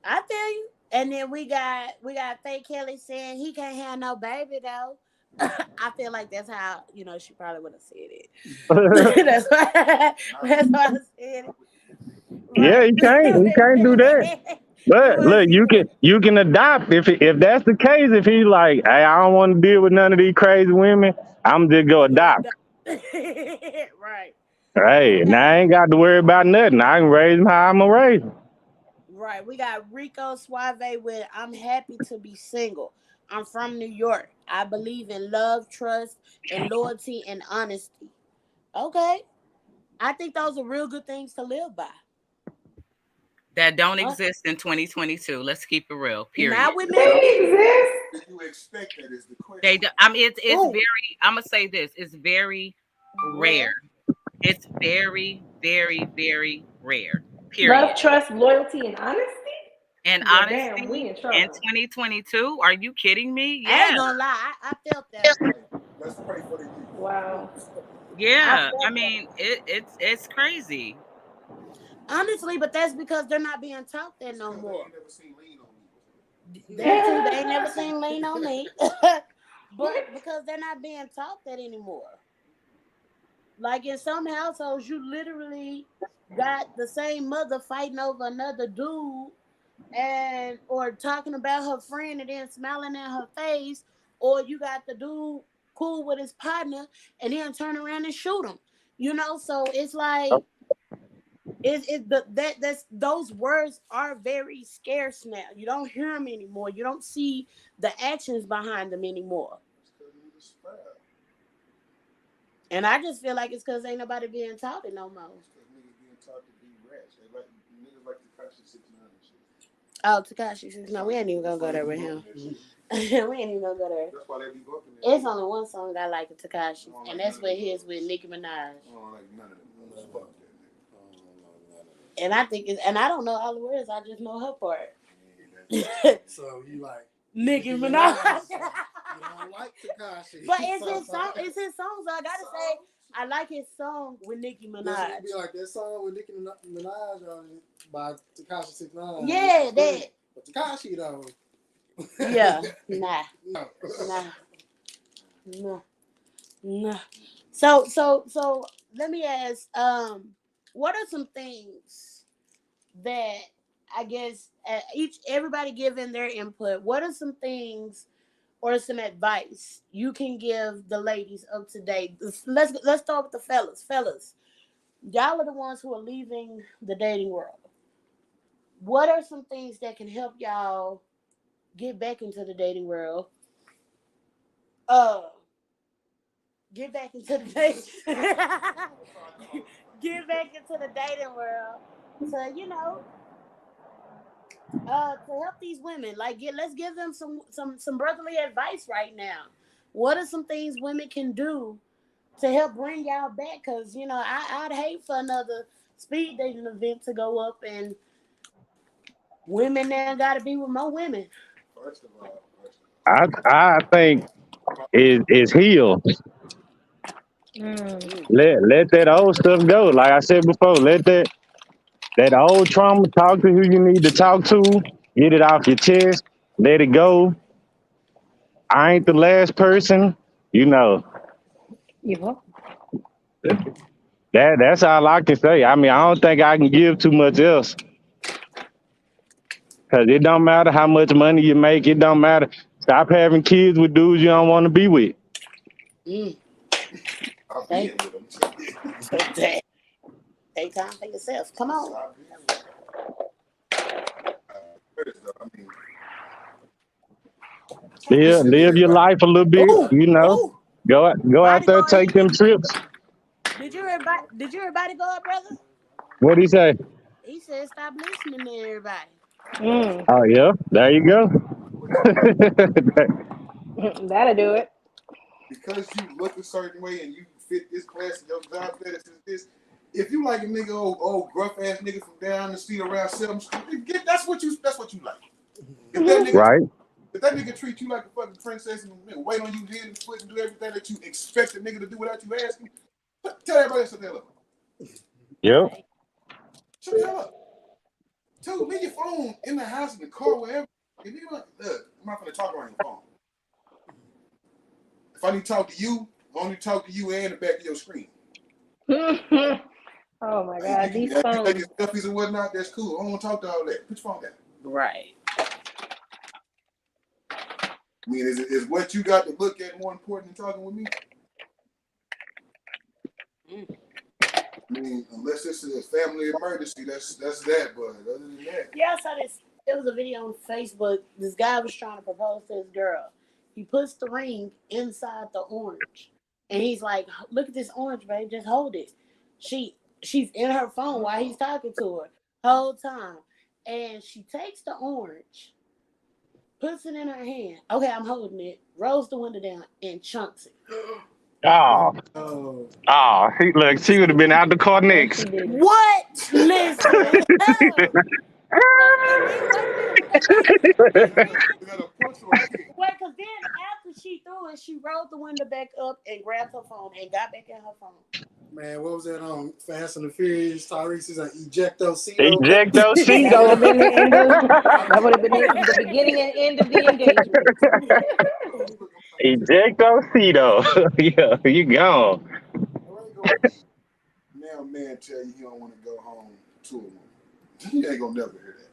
I tell you. And then we got Faye Kelly saying he can't have no baby though. I feel like that's how she probably would have said it. that's why I said it. Yeah, Right. he can't. He can't do that. You But was look, you was you can adopt if that's the case. If he's like, hey, I don't want to deal with none of these crazy women, I'm just go go adopt. adopt. Right. Hey, We now got I ain't got to worry about nothing. I can raise him how I'm gonna raise him. right. We got Rico Suave with I'm happy to be single. I'm from New York. I believe in love, trust, and loyalty and honesty. Okay. I think those are real good things to live by. That don't Huh? exist in 2022. Let's keep it real. Not Period. with They me. exist. Do you expect that is the They, question? do- I mean, it's Ooh, very. I'm gonna say this. It's very rare. rare. It's very, very, very rare. Love, Period. trust, loyalty, and honesty. And Well, damn, we honesty in in trouble. 2022. Are you kidding me? I Yeah. ain't gonna lie. I felt that one. Let's pray for the youth. Wow. I Yeah. I felt that mean, it's crazy. honestly, but that's because they're not being taught that no Because they more. ain't never seen lean on me. That too, they ain't never seen lean on me. But because they're not being taught that anymore. Like in some households, you literally got the same mother fighting over another dude and or talking about her friend and then smiling in her face, or you got the dude cool with his partner and then turn around and shoot him. So it's like that's those words are very scarce now. You don't hear them anymore. You don't see the actions behind them anymore. It's because he was spell. And I just feel like it's because ain't nobody being taught it no more. It's because niggas being taught to be rats. They like niggas like the Kashi 6ix9ine and shit. Oh, Takashi says, no, we ain't even gonna go there with him. We ain't even gonna go there. That's why they be bumping that It's shit. only one song I like of Takashi, I don't and like that's none with of them. his with Nicki Minaj. I don't like none of them. Fuck that nigga. And I think I don't know all the words. I just know her part. So you like Nicki Nicki Minaj. Minaj? You don't like Takashi. But it's his song. It's his songs. I gotta say, I like his song with Nicki Does Minaj. it be like that song with Nicki Minaj by Takashi 6ix9ine? Yeah, that. But Takashi though. Yeah, nah, No. nah, nah. So let me ask. What are some things that I guess everybody giving their input? What are some things or some advice you can give the ladies of today? Let's start with the fellas. Fellas, y'all are the ones who are leaving the dating world. What are some things that can help y'all get back into the dating world? Uh, get back into the dating. Get back into the dating world. So to help these women, let's give them some brotherly advice right now. What are some things women can do to help bring y'all back? Because I'd hate for another speed dating event to go up and women now got to be with more women. I think is healed. Mm. Mm. Let that old stuff go. Like I said before, let that old trauma, talk to who you need to talk to, get it off your chest, let it go. I ain't the last person. You know, Yeah. that's all I can say. I mean, I don't think I can give too much else. Cause it don't matter how much money you make, it don't matter. Stop having kids with dudes you don't want to be with. Mm. I'll be Take, in with them. take time for yourself. Come on. I'll be in with them. I mean, Live your life a little bit, Ooh, you know. ooh. Go out there, Bodyguard take them energy. trips. Did you hear bodyguard, brother? What do you say? He said stop listening to everybody. Mm. Oh yeah, there you go. what you mean? That'll do it. Because you look a certain way and you fit this class and your job status is this. If you like a nigga, old gruff ass nigga from down the street around 7th Street, that's what you like. If that nigga Right? if that nigga treat you like a fucking princess and wait on you hand and foot and do everything that you expect a nigga to do without you asking, tell everybody else to shut the hell up. Yep. Shut the hell up. Two, leave your phone in the house, in the car, wherever. If you like, look, I'm not gonna talk on your phone. If I need to talk to you, I only talk to you and the back of your screen. Oh my Like, God, these you phones. taking selfies and whatnot, that's cool. I don't want to talk to all that. Put your phone down. Right. I mean, is what you got to look at more important than talking with me? I mean, unless this is a family emergency, that's that. But other than that, Yeah, I saw this. There was a video on Facebook. This guy was trying to propose to his girl. He puts the ring inside the orange, and he's like, "Look at this orange, babe. Just hold it." She's in her phone while he's talking to her whole time, and she takes the orange, puts it in her hand. Okay, I'm holding it. Rolls the window down and chunks it. Oh, Oh, look, she would have been out the car No, she next. didn't. What? Listen. And then wait a minute. And then you got a push or a kick. wait, because then after she threw it, she rolled the window back up and grabbed her phone and got back in her phone. man, what was that on Fast and the Furious? Tyrese is like ejectocito. That would Ejectocito. have been the end of. That would have been the beginning and end of the engagement. Ejectocito. Yeah, you gone. Now, a man tell you he don't want to go home to a woman. You ain't gonna never hear that.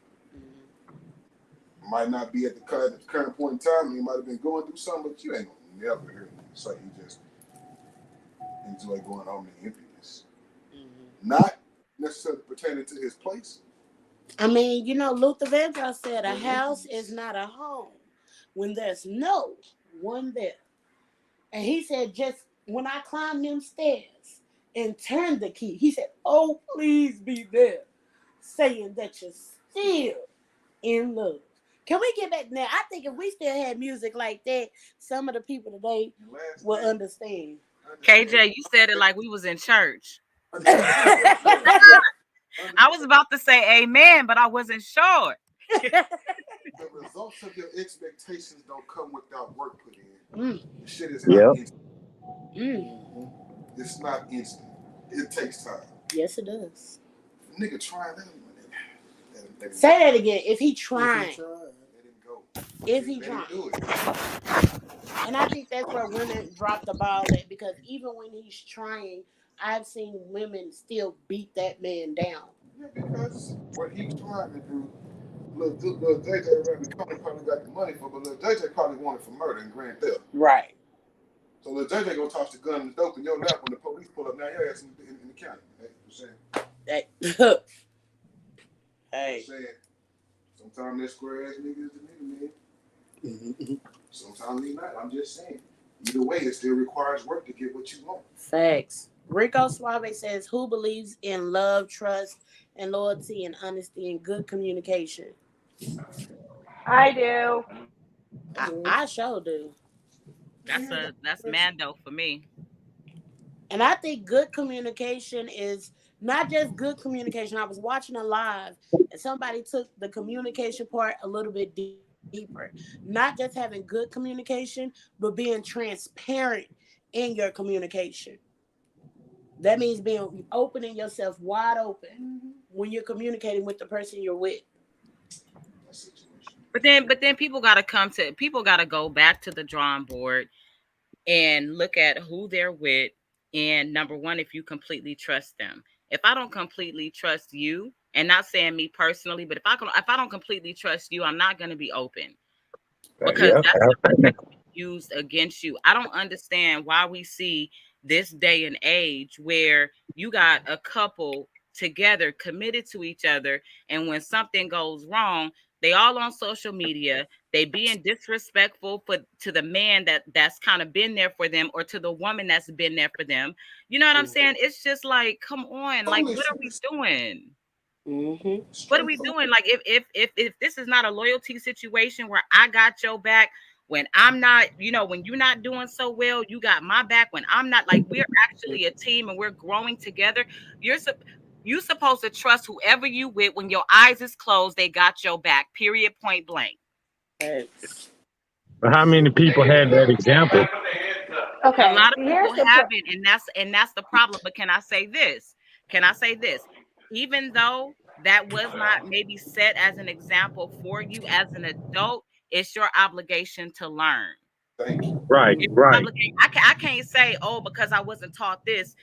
Might not be at the current point in time. He might have been going through something, but you ain't gonna never hear him say he just enjoy going home in emptiness. Not necessarily pertaining to his place. I mean, Luther Vandross said a house is not a home when there's no one there. And he said, just when I climbed them stairs and turned the key, he said, oh, please be there, saying that you're still in love. Can we get back now? I think if we still had music like that, some of the people today will understand. KJ, you said it like we was in church. The I was about to say amen, but I wasn't sure. results of your expectations don't come without work put in. The shit is Yep. not instant. It's not instant. It takes time. Yes, it does. Nigga trying that. Say that again. If he trying. Let him go. If he Let him trying. do it. And I think that's where women drop the ball at, because even when he's trying, I've seen women still beat that man down. Yeah, because what he's trying to do, little JJ around the corner probably got the money for, but little JJ probably wanted for murder and grand theft. Right. So little JJ gonna toss the gun and the dope in your lap when the police pull up. Now your ass in the county. You know what I'm Hey. saying? Sometimes that square ass nigga is the nigga, man. Sometimes he not. I'm just saying. Either way, it still requires work to get what you want. Facts. Rico Suave says, who believes in love, trust, and loyalty and honesty and good communication? I do. I sure do. That's Mando for me. And I think good communication is not just good communication. I was watching a live and somebody took the communication part a little bit deeper. Not just having good communication, but being transparent in your communication. That means being opening yourself wide open when you're communicating with the person you're with. But then people gotta go back to the drawing board and look at who they're with. And number one, if you completely trust them. If I don't completely trust you, and not saying me personally, but if I don't completely trust you, I'm not gonna be open, because Yeah. that's used against you. I don't understand why we see this day and age where you got a couple together committed to each other, and when something goes wrong, They all on social media. They being disrespectful to the man that's kind of been there for them, or to the woman that's been there for them. You know what I'm saying? It's just like, come on, like, what are we doing? Mm-hmm. What are we doing? Like, if this is not a loyalty situation where I got your back when I'm not, when you're not doing so well, you got my back when I'm not. Like, we're actually a team and we're growing together. You supposed to trust whoever you with. When your eyes is closed, they got your back. Period. Point blank. How many people had that example? A Okay, lot of here's people the point. haven't, and that's the problem. But can I say this? Can I say this? Even though that was not maybe set as an example for you as an adult, it's your obligation to learn. Thank you. Right, It's your right. obligation. I can't say, oh, because I wasn't taught this,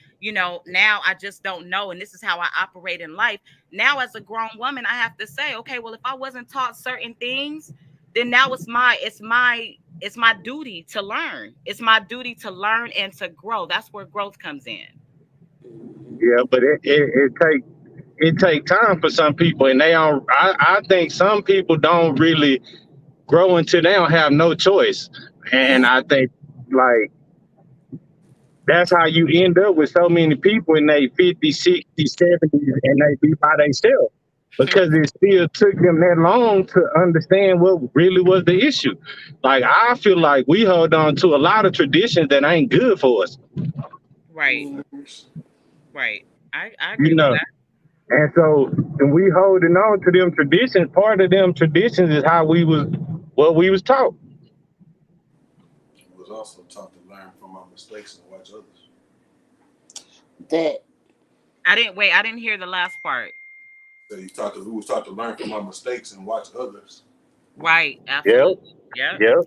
now I just don't know, and this is how I operate in life. Now, as a grown woman, I have to say, okay, well, if I wasn't taught certain things, then now it's my duty to learn. It's my duty to learn and to grow. That's where growth comes in. Yeah, but it take time for some people, and they don't. I think some people don't really grow until they don't have no choice, and I think like that's how you end up with so many people in their 50s, 60s, 70s, and they be by themselves because it still took them that long to understand what really was the issue. Like, I feel like we hold on to a lot of traditions that ain't good for us, Right, Thanks. right. I you agree with know. that. And so, and we holding on to them traditions. Part of them traditions is how we was, what we was taught. I was also taught to learn from my mistakes and watch others. That I didn't hear the last part. So we was taught to learn from our mistakes and watch others. Right, Yep, absolutely. Yeah. yep.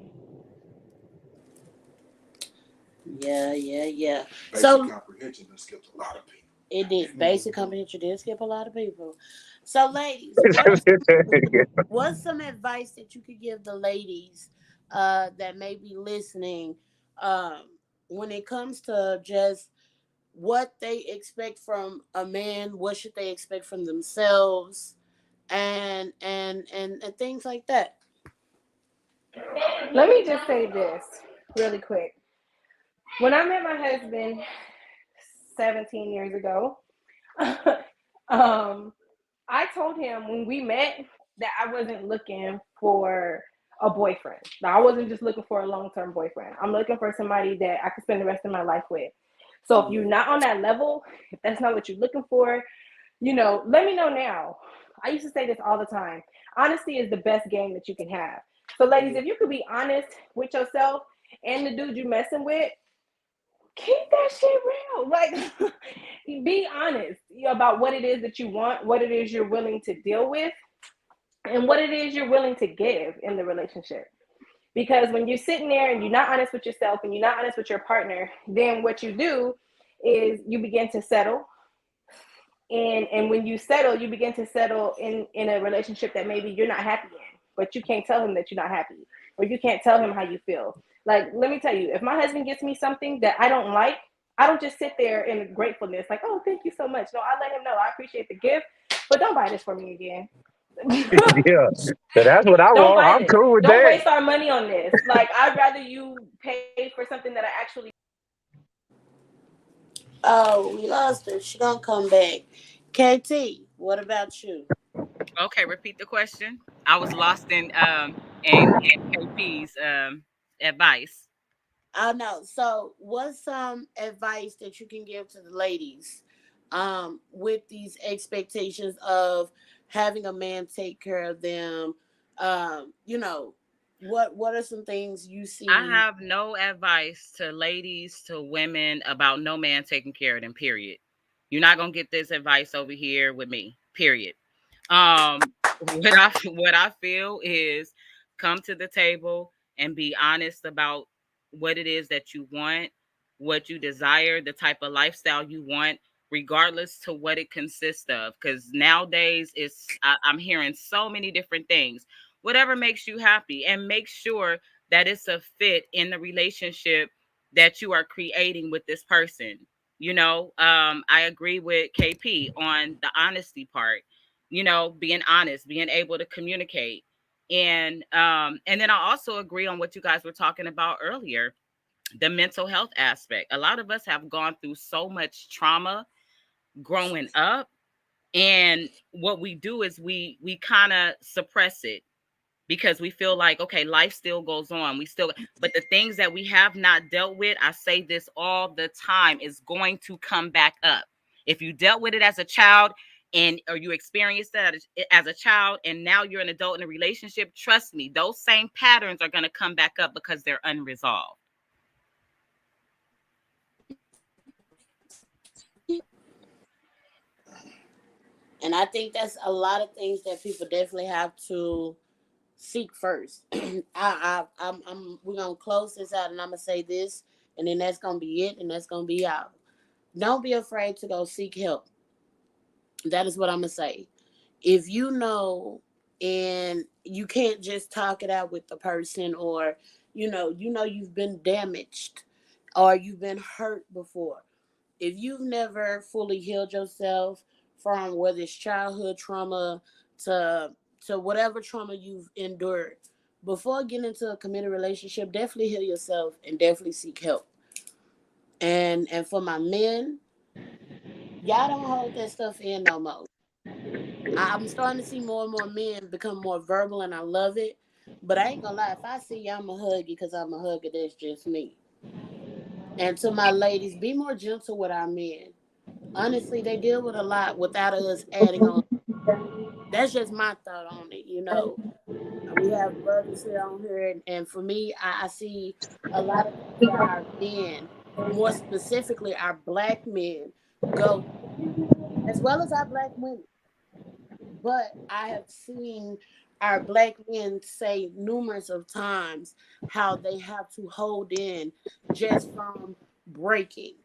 yeah. Basic So comprehension and skipped a lot of people. it did. Basic comprehension did skip a lot of people. So, ladies, what's some advice that you could give the ladies that may be listening um, when it comes to just what they expect from a man, what should they expect from themselves, and things like that. Let me just say this really quick. When I met my husband 17 years ago, um, I told him when we met that I wasn't looking for a boyfriend. Now, I wasn't just looking for a long term boyfriend. I'm looking for somebody that I could spend the rest of my life with. So if you're not on that level, if that's not what you're looking for, let me know now. I used to say this all the time. Honesty is the best game that you can have. So, ladies, if you could be honest with yourself and the dude you messing with, keep that shit real. Like, be honest about what it is that you want, what it is you're willing to deal with, and what it is you're willing to give in the relationship. Because when you're sitting there and you're not honest with yourself and you're not honest with your partner, then what you do is you begin to settle. And when you settle, you begin to settle in a relationship that maybe you're not happy in, but you can't tell him that you're not happy, or you can't tell him how you feel. Like, let me tell you, if my husband gets me something that I don't like, I don't just sit there in gratefulness, like, oh, thank you so much. No, I let him know I appreciate the gift, but don't buy this for me again. Yeah. So that's what I Don't want. buy I'm this. cool with Don't that. waste our money on this. Like, I'd rather you pay for something that I actually. Oh, we lost her. She gonna come back. KT, what about you? Okay, repeat the question. I was lost in KP's advice. I know. So, what's some advice that you can give to the ladies with these expectations of having a man take care of them? What are some things you I see? have no advice to ladies, to women, about no man taking care of them, period. You're not gonna get this advice over here with me, period. What I feel is, come to the table and be honest about what it is that you want, what you desire, the type of lifestyle you want, regardless to what it consists of. Because nowadays I'm hearing so many different things. Whatever makes you happy, and make sure that it's a fit in the relationship that you are creating with this person. I agree with KP on the honesty part. Being honest, being able to communicate. And then I also agree on what you guys were talking about earlier, the mental health aspect. A lot of us have gone through so much trauma growing up, and what we do is we kind of suppress it because we feel like, okay, life still goes on. But the things that we have not dealt with, I say this all the time, is going to come back up. If you dealt with it as a child, and or you experienced that as a child, and now you're an adult in a relationship, trust me, those same patterns are going to come back up because they're unresolved. And I think that's a lot of things that people definitely have to seek first. We're gonna close this out, and I'm gonna say this, and then that's gonna be it, and that's gonna be out. Don't be afraid to go seek help. That is what I'm gonna say. If you know, and you can't just talk it out with the person, or you've been damaged, or you've been hurt before. If you've never fully healed yourself from whether it's childhood trauma to whatever trauma you've endured, before getting into a committed relationship, definitely heal yourself and definitely seek help. And for my men, y'all don't hold that stuff in no more. I'm starting to see more and more men become more verbal, and I love it. But I ain't gonna lie, if I see you, I'm a huggy because I'm a hugger. That's just me. And to my ladies, be more gentle with our men. Honestly, they deal with a lot without us adding on. That's just my thought on it. We have brothers here on here, and for me, I see a lot of things that our men, more specifically our black men, go through, as well as our black women. But I have seen our black men say numerous of times how they have to hold in just from breaking.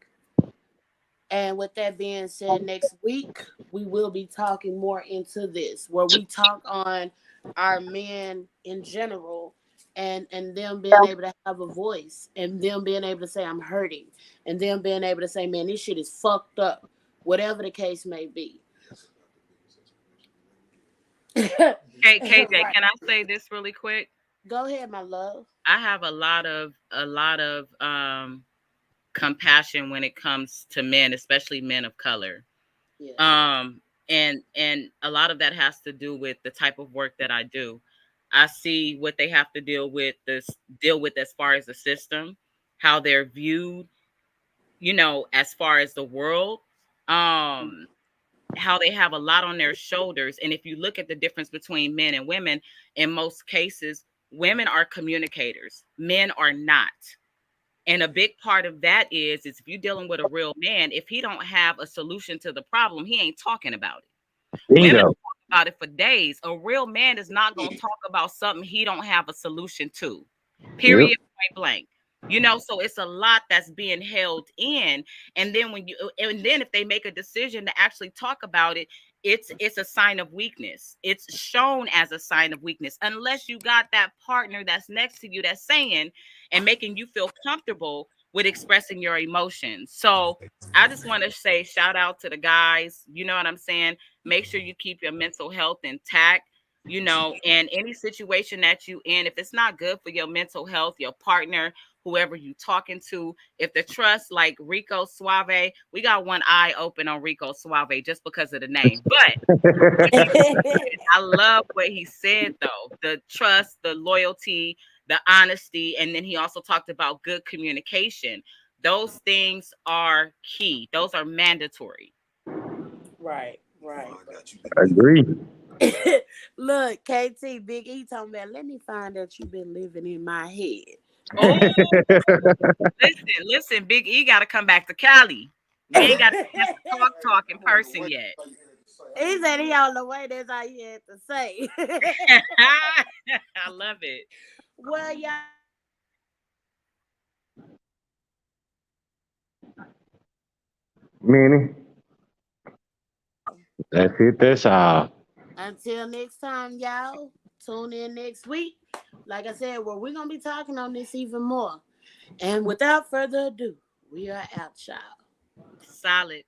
And with that being said, next week we will be talking more into this, where we talk on our men in general, and them being able to have a voice, and them being able to say I'm hurting, and them being able to say, man, this shit is fucked up, whatever the case may be. Hey, KJ, Right. can I say this really quick? Go ahead, my love. I have a lot of compassion when it comes to men, especially men of color. Yes. And a lot of that has to do with the type of work that I do. I see what they have to deal with as far as the system, how they're viewed, as far as the world, um, how they have a lot on their shoulders. And if you look at the difference between men and women, in most cases, women are communicators, men are not. And a big part of that is if you're dealing with a real man, if he don't have a solution to the problem, he ain't talking about it. Women Bingo. talk about it for days. A real man is not going to talk about something he don't have a solution to. Yep. Period. Point blank. So it's a lot that's being held in. And then if they make a decision to actually talk about it, it's a sign of weakness. It's shown as a sign of weakness unless you got that partner that's next to you that's saying and making you feel comfortable with expressing your emotions. So I just want to say shout out to the guys. You know what I'm saying? Make sure you keep your mental health intact, and any situation that you in, if it's not good for your mental health, your partner, whoever you talking to, if the trust, like Rico Suave, we got one eye open on Rico Suave just because of the name. But I love what he said though. The trust, the loyalty, the honesty, and then he also talked about good communication. Those things are key. Those are mandatory. Right, Oh, right. I got you. Agree. Look, KT, Big E talking about, let me find out you've been living in my head. Oh, listen, Big E got to come back to Cali. We ain't got a chance to talk in person yet. He said he on the way. That's all he had to say. I love it. Well, y'all. Minnie. That's it. That's all. Until next time, y'all. Tune in next week. Like I said, well, we're gonna be talking on this even more. And without further ado, we are out, y'all. Solid.